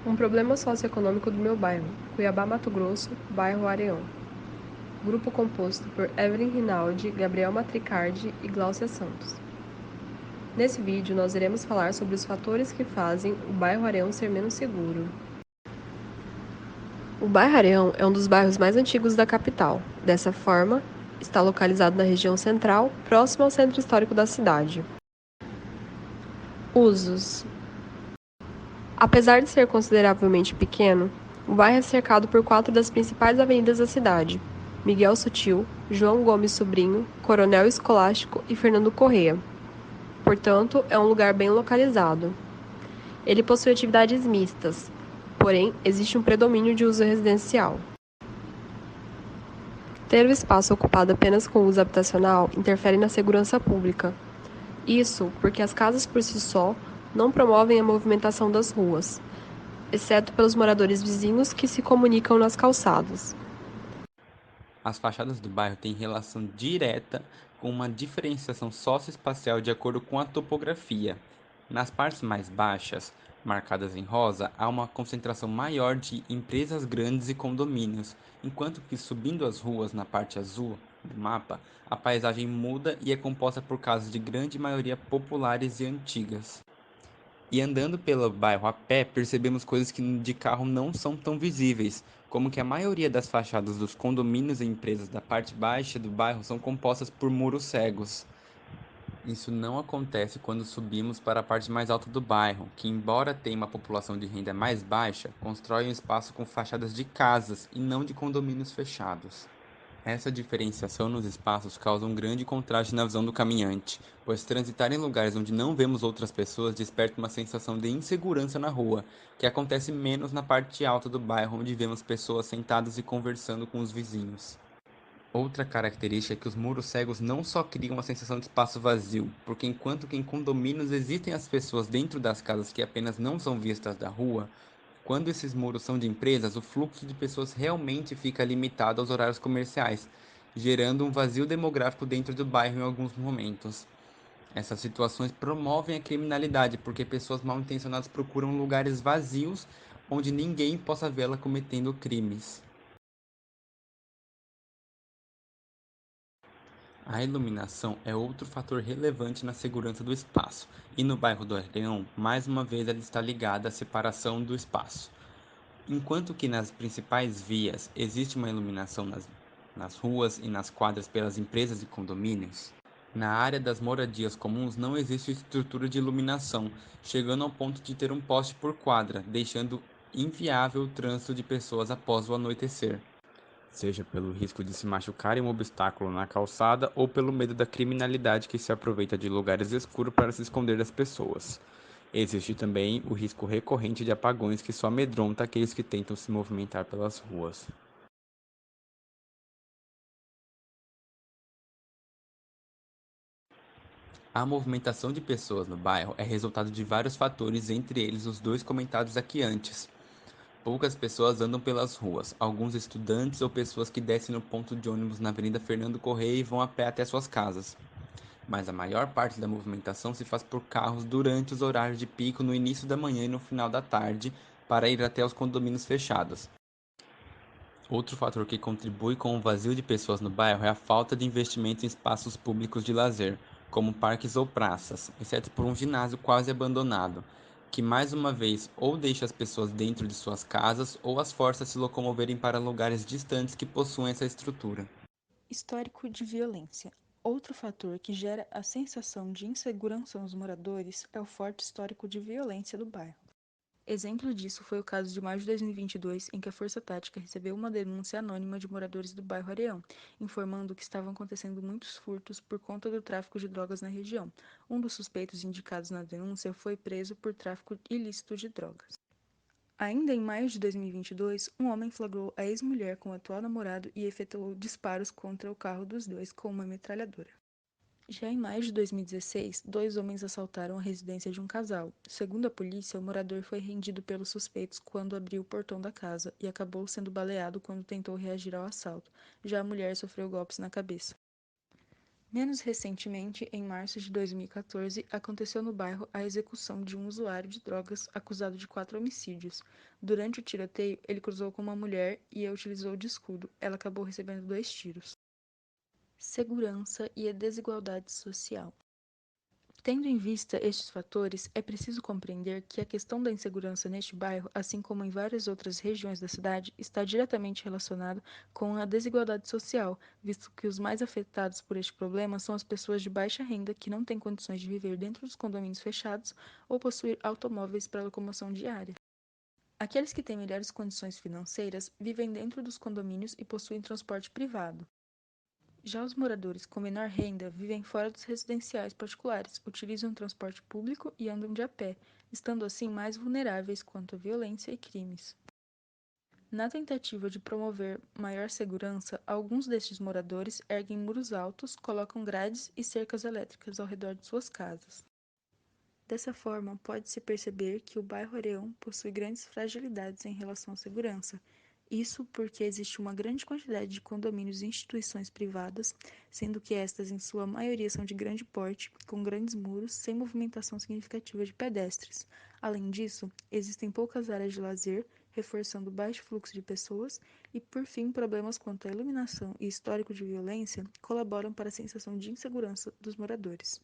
Um problema socioeconômico do meu bairro, Cuiabá, Mato Grosso, bairro Areão. Grupo composto por Evelyn Rinaldi, Gabriel Matricardi e Gláucia Santos. Nesse vídeo, nós iremos falar sobre os fatores que fazem o bairro Areão ser menos seguro. O bairro Areão é um dos bairros mais antigos da capital. Dessa forma, está localizado na região central, próximo ao centro histórico da cidade. Usos. Apesar de ser consideravelmente pequeno, o bairro é cercado por 4 das principais avenidas da cidade: Miguel Sutil, João Gomes Sobrinho, Coronel Escolástico e Fernando Corrêa. Portanto, é um lugar bem localizado. Ele possui atividades mistas, porém, existe um predomínio de uso residencial. Ter o espaço ocupado apenas com uso habitacional interfere na segurança pública. Isso porque as casas por si só não promovem a movimentação das ruas, exceto pelos moradores vizinhos que se comunicam nas calçadas. As fachadas do bairro têm relação direta com uma diferenciação socioespacial de acordo com a topografia. Nas partes mais baixas, marcadas em rosa, há uma concentração maior de empresas grandes e condomínios, enquanto que subindo as ruas na parte azul do mapa, a paisagem muda e é composta por casas de grande maioria populares e antigas. E andando pelo bairro a pé, percebemos coisas que de carro não são tão visíveis, como que a maioria das fachadas dos condomínios e empresas da parte baixa do bairro são compostas por muros cegos. Isso não acontece quando subimos para a parte mais alta do bairro, que, embora tenha uma população de renda mais baixa, constrói um espaço com fachadas de casas e não de condomínios fechados. Essa diferenciação nos espaços causa um grande contraste na visão do caminhante, pois transitar em lugares onde não vemos outras pessoas desperta uma sensação de insegurança na rua, que acontece menos na parte alta do bairro onde vemos pessoas sentadas e conversando com os vizinhos. Outra característica é que os muros cegos não só criam uma sensação de espaço vazio, porque enquanto que em condomínios existem as pessoas dentro das casas que apenas não são vistas da rua, quando esses muros são de empresas, o fluxo de pessoas realmente fica limitado aos horários comerciais, gerando um vazio demográfico dentro do bairro em alguns momentos. Essas situações promovem a criminalidade, porque pessoas mal intencionadas procuram lugares vazios onde ninguém possa vê-la cometendo crimes. A iluminação é outro fator relevante na segurança do espaço, e no bairro do Areião, mais uma vez ela está ligada à separação do espaço. Enquanto que nas principais vias existe uma iluminação nas ruas e nas quadras pelas empresas e condomínios, na área das moradias comuns não existe estrutura de iluminação, chegando ao ponto de ter um poste por quadra, deixando inviável o trânsito de pessoas após o anoitecer, seja pelo risco de se machucar em um obstáculo na calçada ou pelo medo da criminalidade que se aproveita de lugares escuros para se esconder das pessoas. Existe também o risco recorrente de apagões que só amedronta aqueles que tentam se movimentar pelas ruas. A movimentação de pessoas no bairro é resultado de vários fatores, entre eles os dois comentados aqui antes. Poucas pessoas andam pelas ruas, alguns estudantes ou pessoas que descem no ponto de ônibus na Avenida Fernando Correia e vão a pé até suas casas. Mas a maior parte da movimentação se faz por carros durante os horários de pico no início da manhã e no final da tarde para ir até os condomínios fechados. Outro fator que contribui com o vazio de pessoas no bairro é a falta de investimento em espaços públicos de lazer, como parques ou praças, exceto por um ginásio quase abandonado, que mais uma vez ou deixa as pessoas dentro de suas casas ou as força a se locomoverem para lugares distantes que possuem essa estrutura. Histórico de violência. Outro fator que gera a sensação de insegurança nos moradores é o forte histórico de violência do bairro. Exemplo disso foi o caso de maio de 2022, em que a Força Tática recebeu uma denúncia anônima de moradores do bairro Areão, informando que estavam acontecendo muitos furtos por conta do tráfico de drogas na região. Um dos suspeitos indicados na denúncia foi preso por tráfico ilícito de drogas. Ainda em maio de 2022, um homem flagrou a ex-mulher com o atual namorado e efetuou disparos contra o carro dos dois com uma metralhadora. Já em maio de 2016, dois homens assaltaram a residência de um casal. Segundo a polícia, o morador foi rendido pelos suspeitos quando abriu o portão da casa e acabou sendo baleado quando tentou reagir ao assalto. Já a mulher sofreu golpes na cabeça. Menos recentemente, em março de 2014, aconteceu no bairro a execução de um usuário de drogas acusado de 4 homicídios. Durante o tiroteio, ele cruzou com uma mulher e a utilizou de escudo. Ela acabou recebendo 2 tiros. Segurança e a desigualdade social. Tendo em vista estes fatores, é preciso compreender que a questão da insegurança neste bairro, assim como em várias outras regiões da cidade, está diretamente relacionada com a desigualdade social, visto que os mais afetados por este problema são as pessoas de baixa renda que não têm condições de viver dentro dos condomínios fechados ou possuir automóveis para locomoção diária. Aqueles que têm melhores condições financeiras vivem dentro dos condomínios e possuem transporte privado. Já os moradores com menor renda vivem fora dos residenciais particulares, utilizam o transporte público e andam de a pé, estando assim mais vulneráveis quanto à violência e crimes. Na tentativa de promover maior segurança, alguns destes moradores erguem muros altos, colocam grades e cercas elétricas ao redor de suas casas. Dessa forma, pode-se perceber que o bairro Areão possui grandes fragilidades em relação à segurança. Isso porque existe uma grande quantidade de condomínios e instituições privadas, sendo que estas, em sua maioria, são de grande porte, com grandes muros, sem movimentação significativa de pedestres. Além disso, existem poucas áreas de lazer, reforçando o baixo fluxo de pessoas, e, por fim, problemas quanto à iluminação e histórico de violência colaboram para a sensação de insegurança dos moradores.